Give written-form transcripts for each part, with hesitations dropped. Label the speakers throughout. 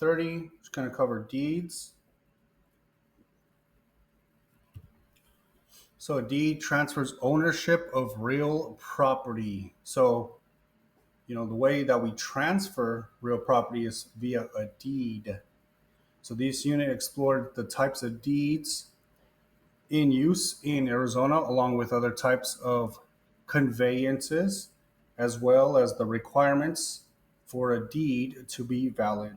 Speaker 1: 30. It's going to cover deeds. So a deed transfers ownership of real property. So, the way that we transfer real property is via a deed. So this unit explored the types of deeds in use in Arizona, along with other types of conveyances, as well as the requirements for a deed to be valid.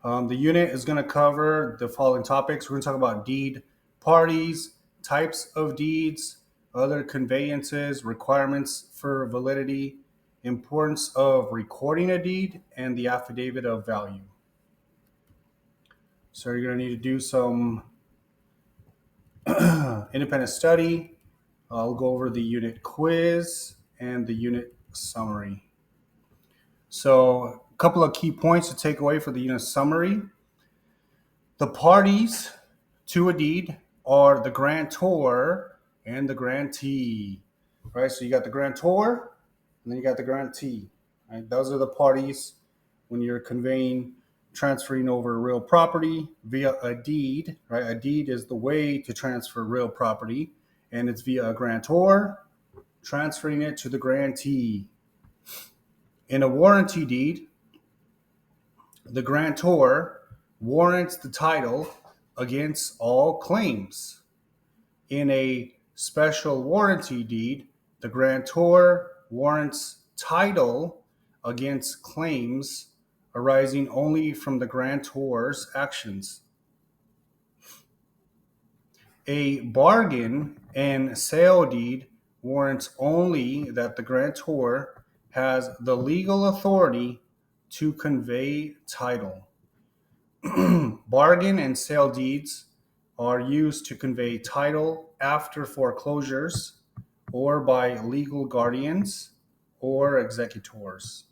Speaker 1: The unit is going to cover the following topics. We're going to talk about deed parties, types of deeds, other conveyances, requirements for validity, importance of recording a deed, and the affidavit of value. So you're going to need to do some independent study. I'll go over the unit quiz and the unit summary. So a couple of key points to take away for the unit summary. The parties to a deed are the grantor and the grantee. Right? So you got the grantor and then you got the grantee. Right? Those are the parties when you're transferring over real property via a deed. Right? A deed is the way to transfer real property, and it's via a grantor transferring it to the grantee. In a warranty deed, the grantor warrants the title against all claims. In a special warranty deed, the grantor warrants title against claims arising only from the grantor's actions. A bargain and sale deed warrants only that the grantor has the legal authority to convey title. Bargain and sale deeds are used to convey title after foreclosures or by legal guardians or executors.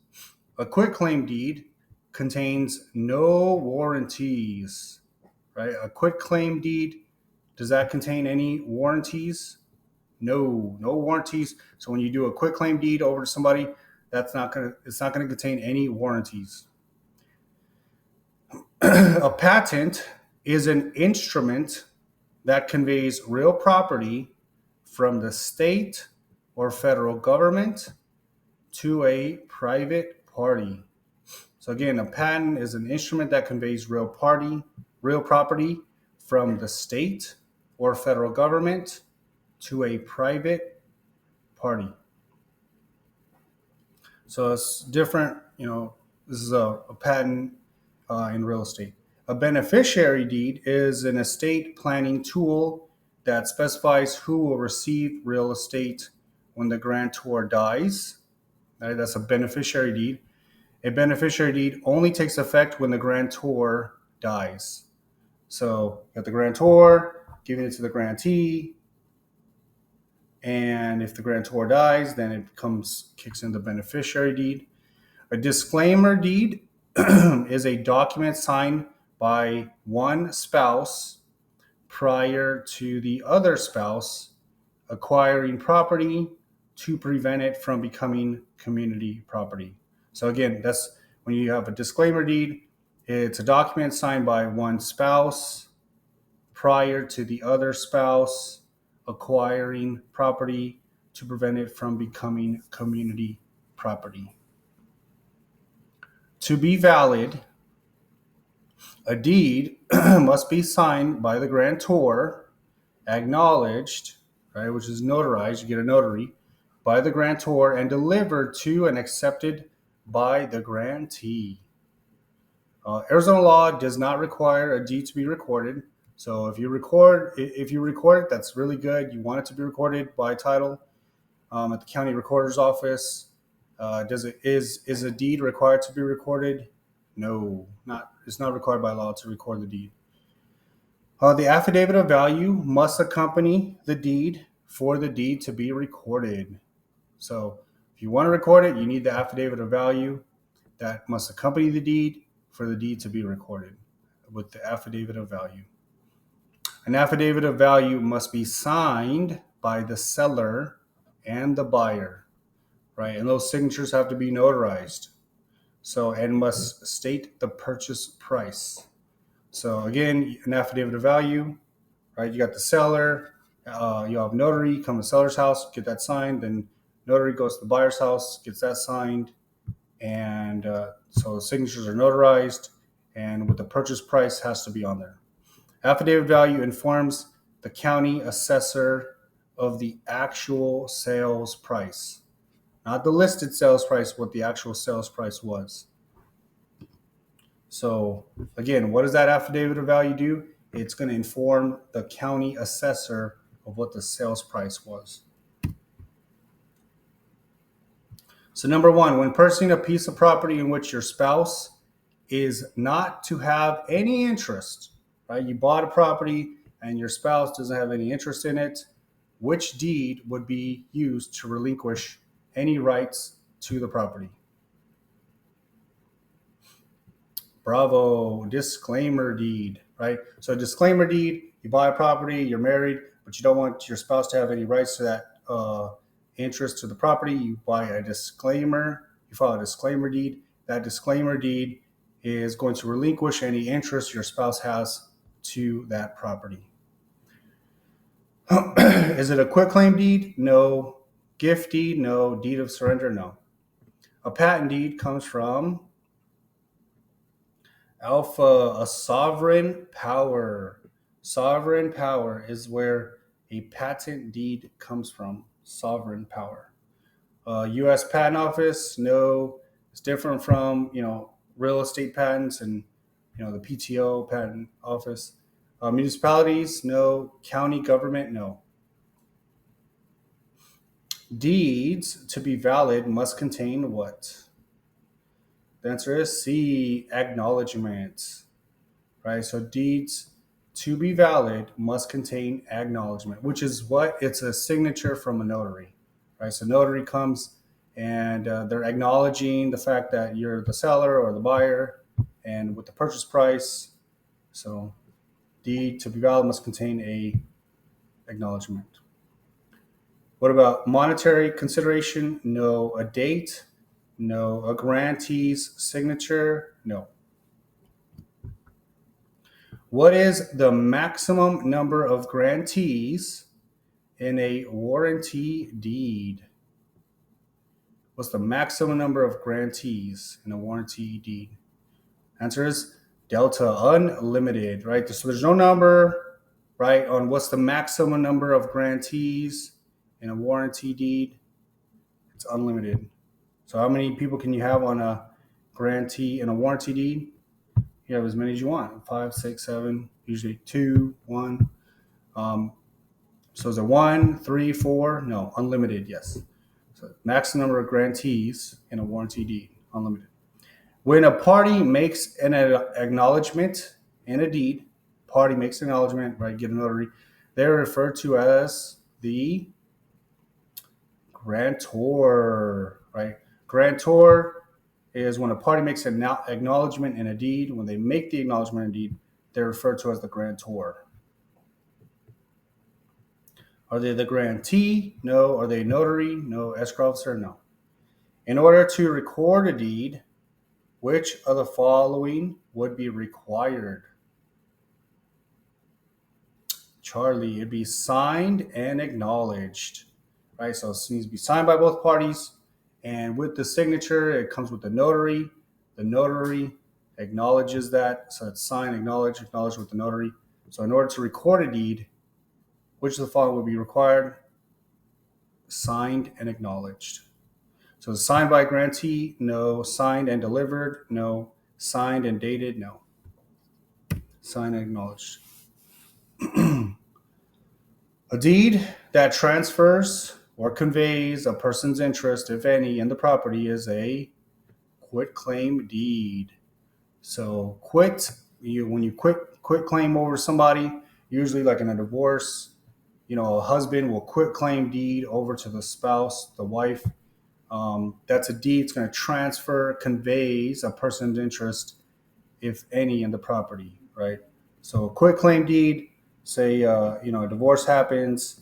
Speaker 1: A quitclaim deed contains no warranties, right? A quitclaim deed, does that contain any warranties? No warranties. So when you do a quitclaim deed over to somebody, it's not going to contain any warranties. A patent is an instrument that conveys real property from the state or federal government to a private party. So again, a patent is an instrument that conveys real property from the state or federal government to a private party. So it's different, this is a patent in real estate. A beneficiary deed is an estate planning tool that specifies who will receive real estate when the grantor dies. Right? That's a beneficiary deed. A beneficiary deed only takes effect when the grantor dies. So you got the grantor giving it to the grantee, and if the grantor dies, then it kicks in the beneficiary deed. A disclaimer deed is a document signed by one spouse prior to the other spouse acquiring property to prevent it from becoming community property. So again, that's when you have a disclaimer deed, it's a document signed by one spouse prior to the other spouse acquiring property to prevent it from becoming community property. To be valid, a deed must be signed by the grantor, acknowledged, right, which is notarized, you get a notary, by the grantor and delivered to and accepted by the grantee. Arizona law does not require a deed to be recorded. So if you record it, that's really good. You want it to be recorded by title at the county recorder's office. Is a deed required to be recorded? No, it's not required by law to record the deed. The affidavit of value must accompany the deed for the deed to be recorded. So if you want to record it, you need the affidavit of value that must accompany the deed for the deed to be recorded with the affidavit of value. An affidavit of value must be signed by the seller and the buyer, right? And those signatures have to be notarized. So, and must state the purchase price. So again, an affidavit of value, right? You got the seller, you have notary come to the seller's house, get that signed, then notary goes to the buyer's house, gets that signed, and so the signatures are notarized, and with the purchase price has to be on there. Affidavit value informs the county assessor of the actual sales price, not the listed sales price, what the actual sales price was. So again, what does that affidavit of value do? It's going to inform the county assessor of what the sales price was. So number one, when purchasing a piece of property in which your spouse is not to have any interest, right? You bought a property and your spouse doesn't have any interest in it, which deed would be used to relinquish any rights to the property? Bravo, disclaimer deed, right? So disclaimer deed, you buy a property, you're married, but you don't want your spouse to have any rights to that interest to the property. You buy a disclaimer, you file a disclaimer deed. That disclaimer deed is going to relinquish any interest your spouse has to that property. Is it a quitclaim deed? No. Gift deed? No. Deed of surrender? No. A patent deed comes from Alpha, a sovereign power. Sovereign power is where a patent deed comes from. Sovereign power. U.S. Patent Office, no, it's different from real estate patents and the PTO Patent Office. Municipalities, no. County government, no. Deeds to be valid must contain what? The answer is C, acknowledgement. Right? So deeds to be valid must contain acknowledgement, which is what? It's a signature from a notary. Right? So notary comes and they're acknowledging the fact that you're the seller or the buyer and with the purchase price. So deed to be valid must contain a acknowledgement. What about monetary consideration? No. A date? No. A grantee's signature? No. What is the maximum number of grantees in a warranty deed? What's the maximum number of grantees in a warranty deed? Answer is delta, unlimited, right? So there's no number, right, on what's the maximum number of grantees in a warranty deed. It's unlimited. So how many people can you have on a grantee in a warranty deed? You have as many as you want, 5, 6, 7, usually 2, 1. So is it 1, 3, 4? No, unlimited, yes. So maximum number of grantees in a warranty deed, unlimited. When a party makes an acknowledgement in a deed, party makes an acknowledgement, right, get a notary, they're referred to as the grantor, right? Grantor is when a party makes an acknowledgement in a deed. When they make the acknowledgement in a deed, they're referred to as the grantor. Are they the grantee? No. Are they notary? No. Escrow officer? No. In order to record a deed, which of the following would be required? Charlie, it'd be signed and acknowledged, right? So it needs to be signed by both parties. And with the signature, it comes with the notary. The notary acknowledges that. So it's signed, acknowledged with the notary. So in order to record a deed, which of the following would be required? Signed and acknowledged. So signed by grantee? No. Signed and delivered? No. Signed and dated? No. Signed and acknowledged. A deed that transfers or conveys a person's interest, if any, in the property is a quitclaim deed. So when you quit claim over somebody, usually like in a divorce, a husband will quitclaim deed over to the spouse, the wife. That's a deed. It's going to transfer, conveys a person's interest, if any, in the property, right? So a quitclaim deed, say, a divorce happens,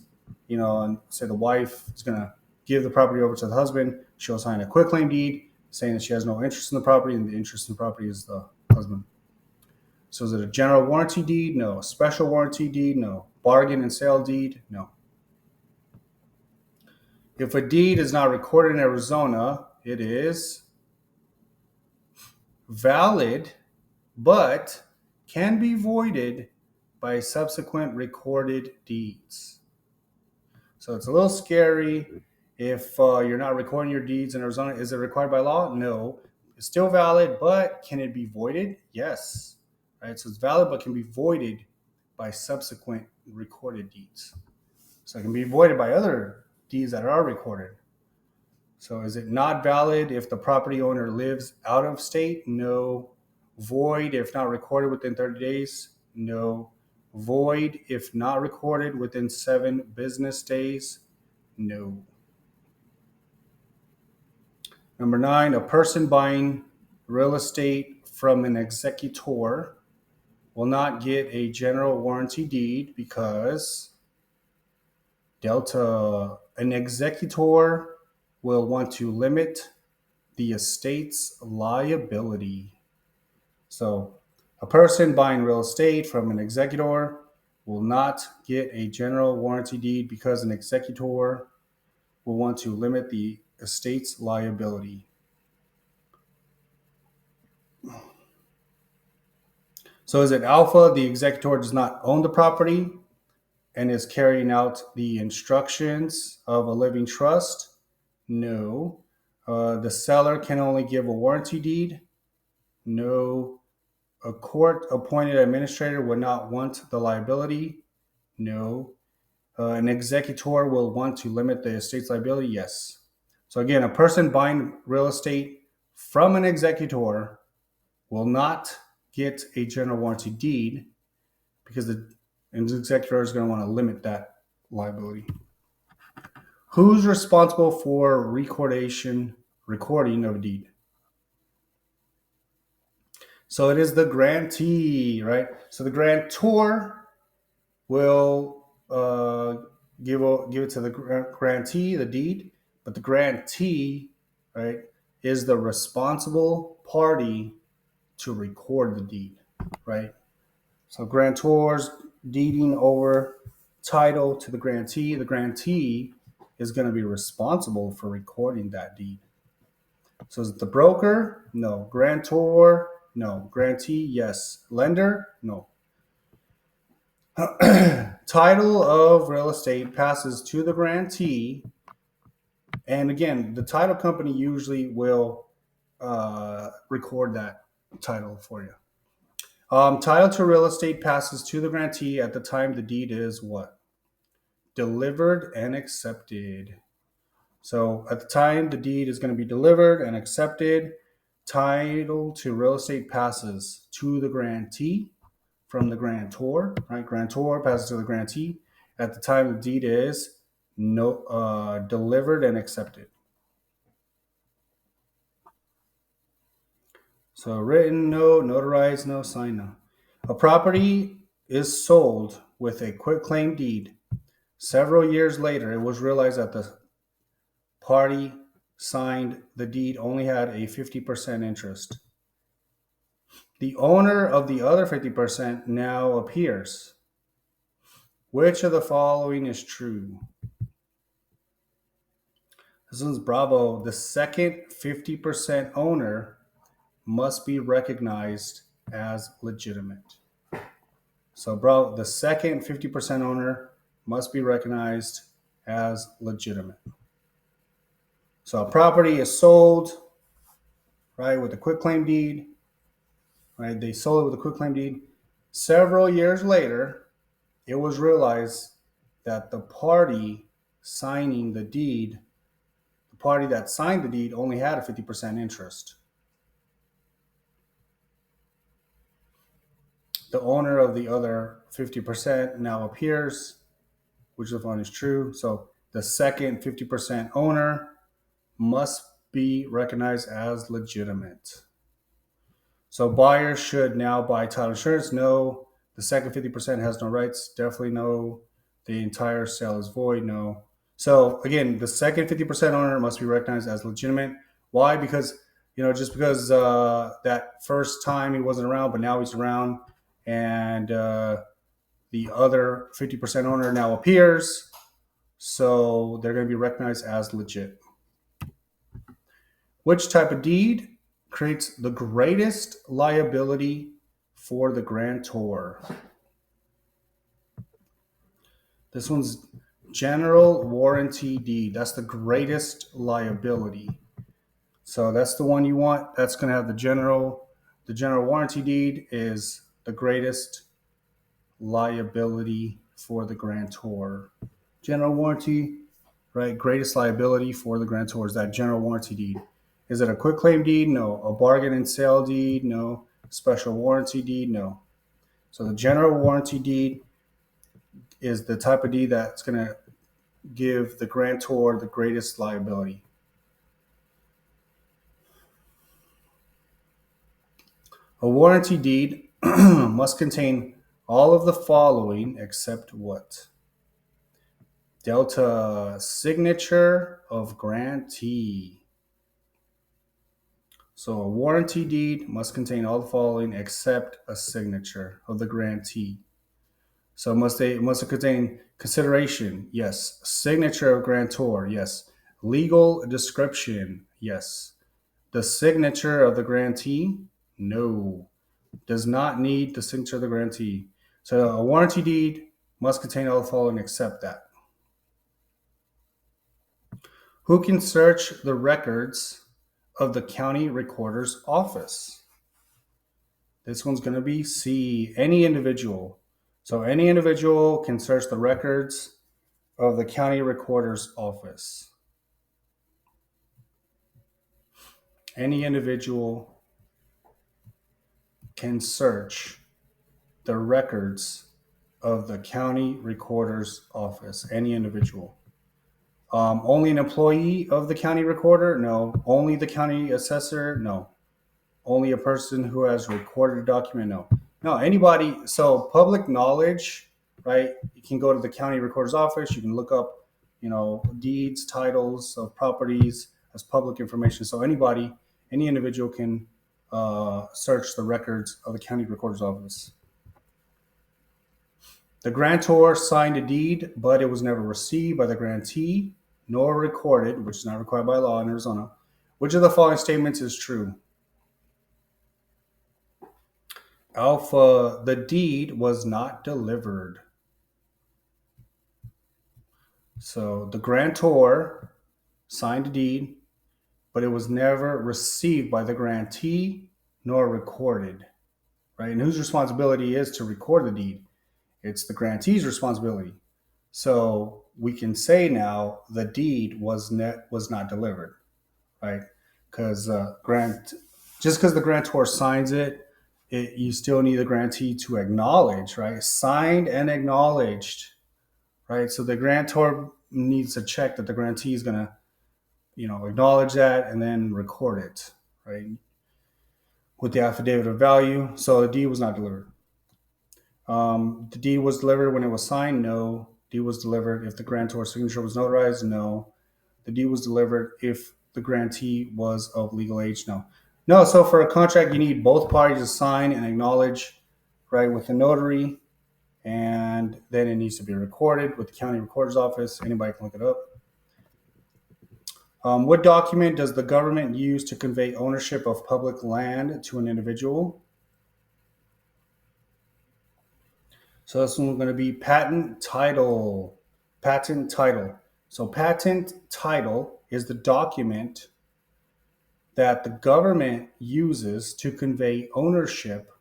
Speaker 1: and say the wife is going to give the property over to the husband. She'll sign a quitclaim deed. saying that she has no interest in the property, and the interest in the property is the husband. So is it a general warranty deed? No. Special warranty deed? No. Bargain and sale deed? No. If a deed is not recorded in Arizona, it is valid, but can be voided by subsequent recorded deeds. So it's a little scary if you're not recording your deeds in Arizona. Is it required by law? No. It's still valid, but can it be voided? Yes. Right. So it's valid, but can be voided by subsequent recorded deeds. So it can be voided by other deeds that are recorded. So is it not valid if the property owner lives out of state? No. Void if not recorded within 30 days? No. Void if not recorded within 7 business days? No. Number 9, a person buying real estate from an executor will not get a general warranty deed because Delta, an executor will want to limit the estate's liability. So a person buying real estate from an executor will not get a general warranty deed because an executor will want to limit the estate's liability. So is it alpha? The executor does not own the property and is carrying out the instructions of a living trust? No. The seller can only give a warranty deed? No. A court-appointed administrator would not want the liability? No. An executor will want to limit the estate's liability? Yes. So again, a person buying real estate from an executor will not get a general warranty deed because the executor is going to want to limit that liability. Who's responsible for recording of a deed? So it is the grantee, right? So the grantor will give it to the grantee, the deed, but the grantee, right, is the responsible party to record the deed, right? So grantor's deeding over title to the grantee is going to be responsible for recording that deed. So is it the broker? No. Grantor? No. Grantee? Yes. Lender? No. Title of real estate passes to the grantee, and again, the title company usually will record that title for you. Title to real estate passes to the grantee at the time the deed is what? Delivered and accepted. So at the time the deed is going to be delivered and accepted, title to real estate passes to the grantee from the grantor, right? Grantor passes to the grantee at the time the deed is delivered and accepted. So written note, notarized note, signed note. A property is sold with a quitclaim deed. Several years later, it was realized that the party signed the deed only had a 50% interest. The owner of the other 50% now appears. Which of the following is true? This one's bravo. The second 50% owner must be recognized as legitimate. So, bro, the second 50% owner must be recognized as legitimate. So, a property is sold, right, with a quitclaim deed, right? They sold it with a quitclaim deed. Several years later, it was realized that the party signing the deed, the party that signed the deed, only had a 50% interest. The owner of the other 50% now appears, which of one is true. So the second 50% owner must be recognized as legitimate. So buyers should now buy title insurance. No. The second 50% has no rights. Definitely no. The entire sale is void. No. So again, the second 50% owner must be recognized as legitimate. Why? Because Just because that first time he wasn't around, but now he's around, and the other 50% owner now appears, so they're going to be recognized as legit. Which type of deed creates the greatest liability for the grantor? This one's general warranty deed. That's the greatest liability. So that's the one you want. That's going to have the general warranty deed is the greatest liability for the grantor. General warranty, right? Greatest liability for the grantor is that general warranty deed. Is it a quitclaim deed? No. A bargain and sale deed? No. Special warranty deed? No. So the general warranty deed is the type of deed that's going to give the grantor the greatest liability. A warranty deed must contain all of the following except what? Delta signature of grantee. So a warranty deed must contain all the following except a signature of the grantee. So must it contain consideration? Yes. Signature of grantor? Yes. Legal description? Yes. The signature of the grantee? No. Does not need the signature of the grantee. So a warranty deed must contain all the following except that. Who can search the records of the county recorder's office? This one's going to be C, any individual. So any individual can search the records of the county recorder's office. Any individual can search the records of the county recorder's office. Any individual. Only an employee of the county recorder? No. Only the county assessor? No. Only a person who has recorded a document? No. No, anybody. So public knowledge, right? You can go to the county recorder's office. You can look up, deeds, titles of properties as public information. So anybody, any individual can search the records of the county recorder's office. The grantor signed a deed, but it was never received by the grantee nor recorded, which is not required by law in Arizona. Which of the following statements is true? Alpha, the deed was not delivered. So the grantor signed a deed, but it was never received by the grantee nor recorded, right? And whose responsibility is to record the deed? It's the grantee's responsibility. So we can say now the deed was not delivered, right? Because just because the grantor signs it, you still need the grantee to acknowledge, right? Signed and acknowledged, right? So the grantor needs to check that the grantee is going to, acknowledge that and then record it, right? With the affidavit of value. So the deed was not delivered. The deed was delivered when it was signed? No. Deed was delivered if the grantor's signature was notarized? No. The deed was delivered if the grantee was of legal age? No. No, so for a contract, you need both parties to sign and acknowledge, right, with the notary, and then it needs to be recorded with the county recorder's office. Anybody can look it up. What document does the government use to convey ownership of public land to an individual? So this one's going to be patent title. Patent title. So patent title is the document that the government uses to convey ownership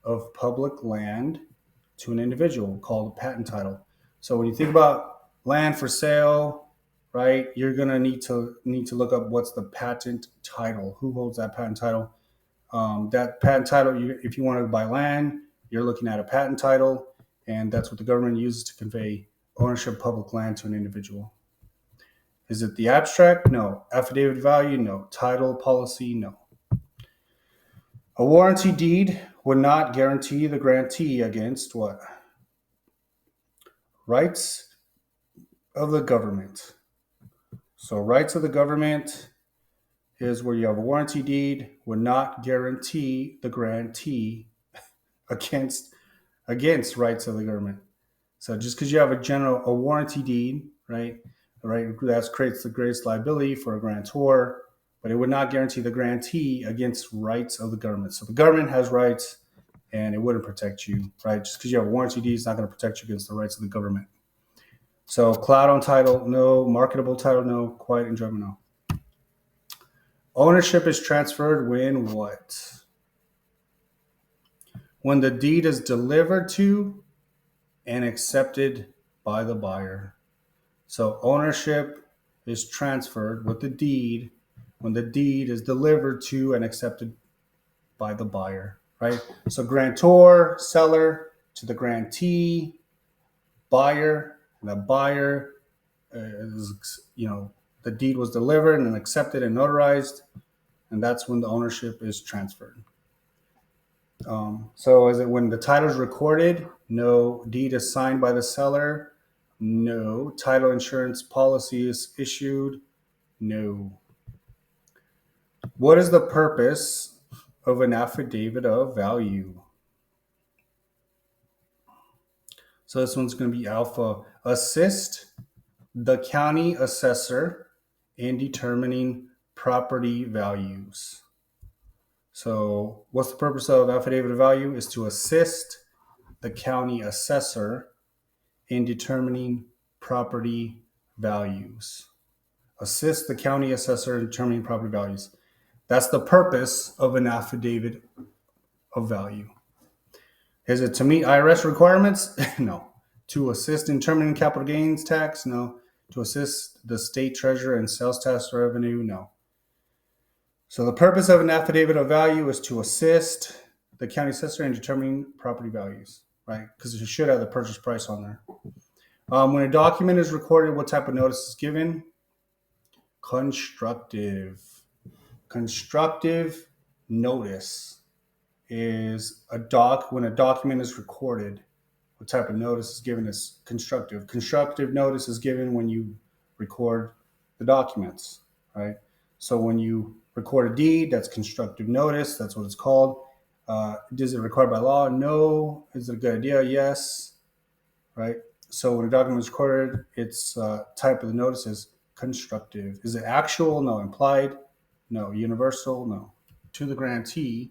Speaker 1: of public land to an individual, called a patent title. So when you think about land for sale, right, you're gonna need to look up what's the patent title. Who holds that patent title? That patent title, if you want to buy land, you're looking at a patent title, and that's what the government uses to convey ownership of public land to an individual. Is it the abstract? No. Affidavit value? No. Title policy? No. A warranty deed would not guarantee the grantee against what? Rights of the government. So rights of the government is where you have a warranty deed would not guarantee the grantee against rights of the government. So just because you have a warranty deed, right, that creates the greatest liability for a grantor, but it would not guarantee the grantee against rights of the government. So the government has rights, and it wouldn't protect you, right? Just because you have a warranty deed, it's not going to protect you against the rights of the government. So cloud on title, no. Marketable title, no. Quiet enjoyment, no. Ownership is transferred when what? When the deed is delivered to and accepted by the buyer. So ownership is transferred with the deed when the deed is delivered to and accepted by the buyer, right? So grantor, seller to the grantee, buyer, and the buyer is, the deed was delivered and accepted and notarized, and that's when the ownership is transferred. So is it when the title is recorded? No. Deed is signed by the seller? No. Title insurance policy is issued? No. What is the purpose of an affidavit of value? So this one's going to be alpha. Assist the county assessor in determining property values. So what's the purpose of affidavit of value? Is to assist the county assessor in determining property values. Assist the county assessor in determining property values. That's the purpose of an affidavit of value. Is it to meet IRS requirements? No. To assist in determining capital gains tax? No. To assist the state treasurer in sales tax revenue? No. So the purpose of an affidavit of value is to assist the county assessor in determining property values, right? Because it should have the purchase price on there. When a document is recorded, what type of notice is given? Constructive. Constructive notice is when a document is recorded. What type of notice is given is constructive. Constructive notice is given when you record the documents, right? So when you record a deed, that's constructive notice. That's what it's called. Is it required by law? No. Is it a good idea? Yes. Right? So when a document is recorded, its type of the notice is constructive. Is it actual? No. Implied? No. Universal? No. To the grantee,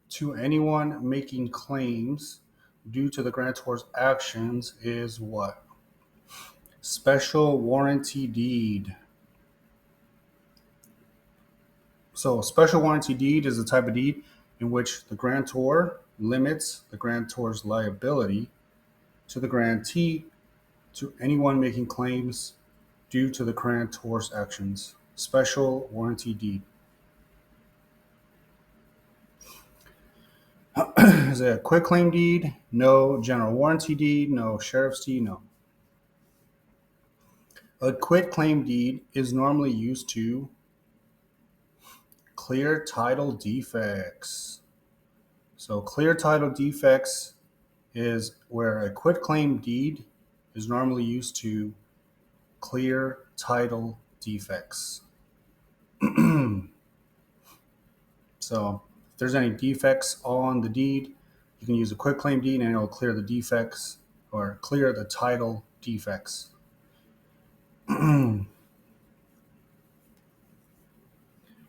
Speaker 1: to anyone making claims due to the grantor's actions is what? Special warranty deed. So special warranty deed is a type of deed in which the grantor limits the grantor's liability to the grantee to anyone making claims due to the grantor's actions. Special warranty deed. Is it a quitclaim deed? No. General warranty deed? No. Sheriff's deed? No. A quitclaim deed is normally used to clear title defects. So clear title defects is where a quitclaim deed is normally used to clear title defects. So if there's any defects on the deed, you can use a quitclaim deed and it'll clear the defects or clear the title defects.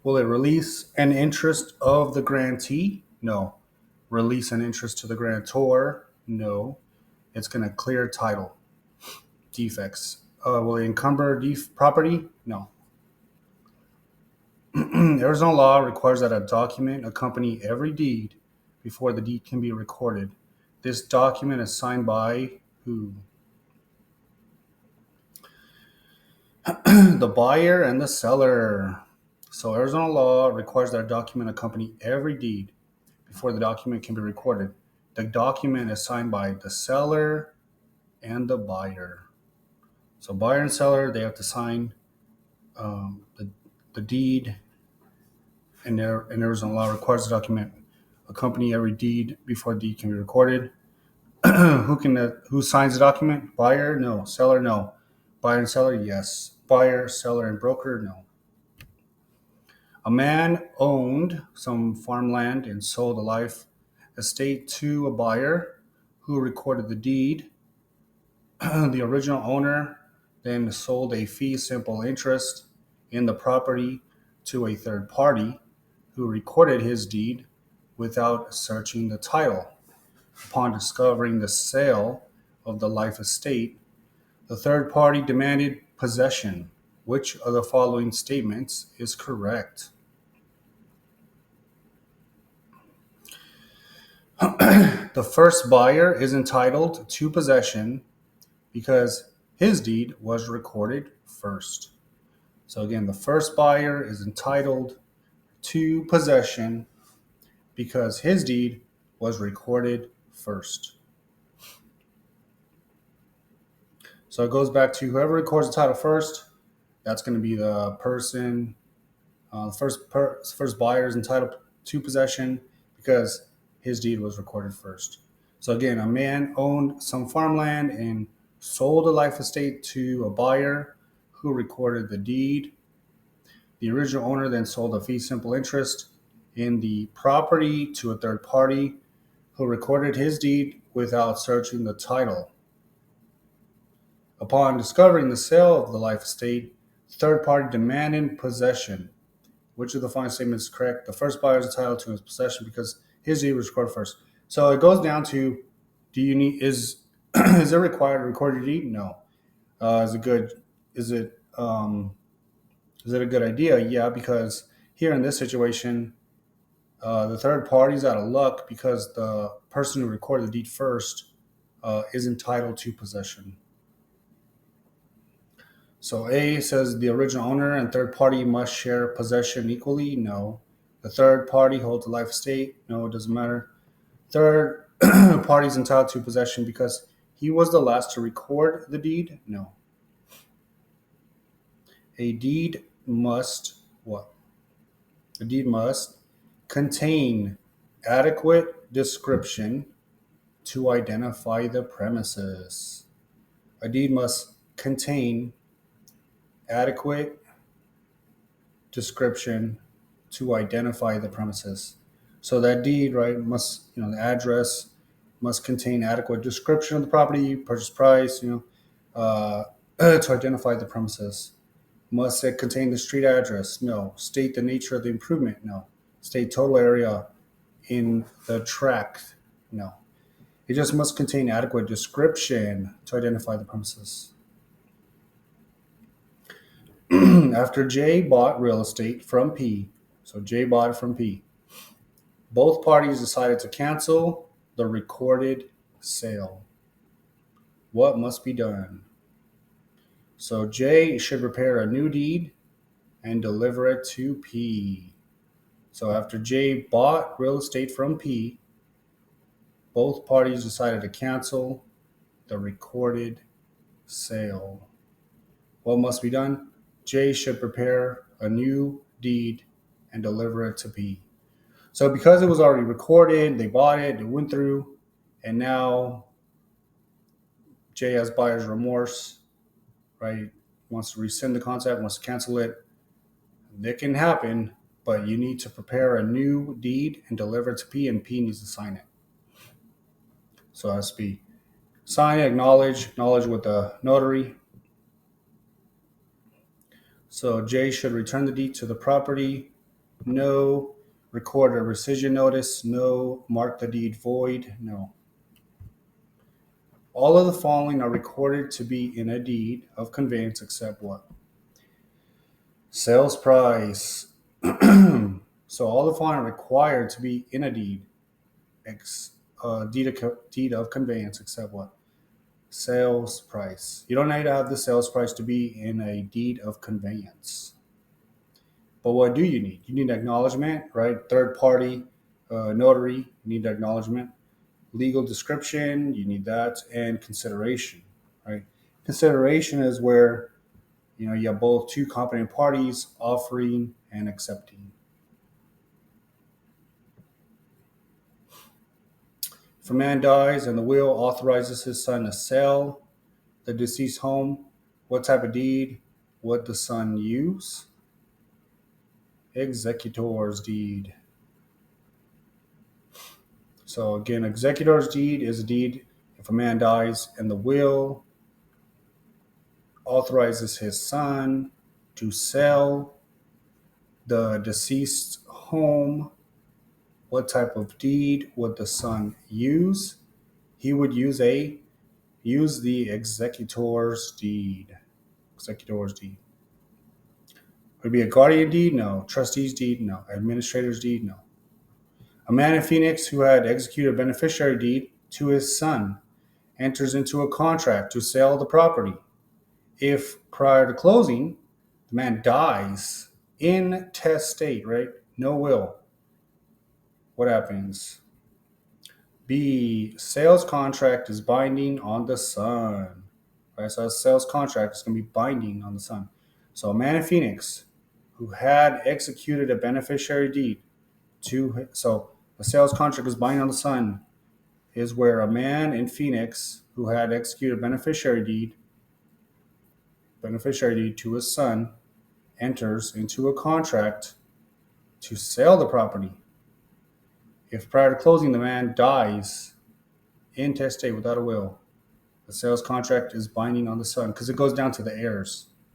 Speaker 1: Will it release an interest of the grantee? No. Release an interest to the grantor? No. It's going to clear title defects. Will it encumber property? No. Arizona law requires that a document accompany every deed before the deed can be recorded. This document is signed by who? The buyer and the seller. So Arizona law requires that a document accompany every deed before the document can be recorded. The document is signed by the seller and the buyer. So buyer and seller, they have to sign the deed, and Arizona law requires the document accompany every deed before the deed can be recorded. Who signs the document? Buyer? No. Seller? No. Buyer and seller? Yes. Buyer, seller, and broker? No. A man owned some farmland and sold a life estate to a buyer who recorded the deed. The original owner then sold a fee simple interest in the property to a third party who recorded his deed without searching the title. Upon discovering the sale of the life estate, the third party demanded possession. Which of the following statements is correct? The first buyer is entitled to possession because his deed was recorded first. So again, the first buyer is entitled to possession because his deed was recorded first. So it goes back to whoever records the title first, that's going to be the person, first buyer is entitled to possession because his deed was recorded first. So again, a man owned some farmland and sold a life estate to a buyer who recorded the deed. The original owner then sold a fee simple interest in the property to a third party who recorded his deed without searching the title. Upon discovering the sale of the life estate, the third party demanded possession. Which of the following statements is correct? The first buyer is entitled to his possession because his deed was recorded first. So it goes down to, do you need is is it required to record your deed? No. Is it good? Is it a good idea? Yeah, because here in this situation, the third party's out of luck because the person who recorded the deed first is entitled to possession. So A says the original owner and third party must share possession equally. No. The third party holds the life estate. No, it doesn't matter. Third party is entitled to possession because he was the last to record the deed. No. A deed must what? A deed must contain adequate description to identify the premises. A deed must contain adequate description to identify the premises. So that deed, right, must, the address must contain adequate description of the property, purchase price, to identify the premises. Must it contain the street address? No. State the nature of the improvement? No. State total area in the tract? No. It just must contain adequate description to identify the premises. After J bought real estate from P, so J bought it from P, both parties decided to cancel the recorded sale. What must be done? So J should prepare a new deed and deliver it to P. So after J bought real estate from P, both parties decided to cancel the recorded sale. What must be done? J should prepare a new deed and deliver it to P. So because it was already recorded, they bought it, it went through, and now J has buyer's remorse, right? Wants to rescind the contract, wants to cancel it. That can happen, but you need to prepare a new deed and deliver it to P, and P needs to sign it. So it has to be sign, acknowledge with the notary. So J should return the deed to the property. No. Record a rescission notice. No. Mark the deed void. No. All of the following are recorded to be in a deed of conveyance except what? Sales price. So all the following are required to be in a deed, deed of conveyance except what? Sales price. You don't need to have the sales price to be in a deed of conveyance. But what do you need? You need acknowledgement, right? Third party, notary, you need acknowledgement. Legal description, you need that, and consideration, right? Consideration is where you have both two competent parties offering and accepting. If a man dies and the will authorizes his son to sell the deceased home, what type of deed would the son use? executor's deed. So again, executor's deed is a deed if a man dies and the will authorizes his son to sell the deceased home. What type of deed would the son use? He would use the executor's deed. Executor's deed. Would it be a guardian deed? No. Trustee's deed? No. Administrator's deed? No. A man in Phoenix who had executed a beneficiary deed to his son enters into a contract to sell the property. If prior to closing, the man dies intestate, right? No will. What happens? B, sales contract is binding on the son. Right, so a sales contract is going to be binding on the son. So a man in Phoenix who had executed a beneficiary deed so a sales contract is binding on the son is where a man in Phoenix who had executed a beneficiary deed to his son enters into a contract to sell the property. If prior to closing the man dies intestate without a will, the sales contract is binding on the son because it goes down to the heirs.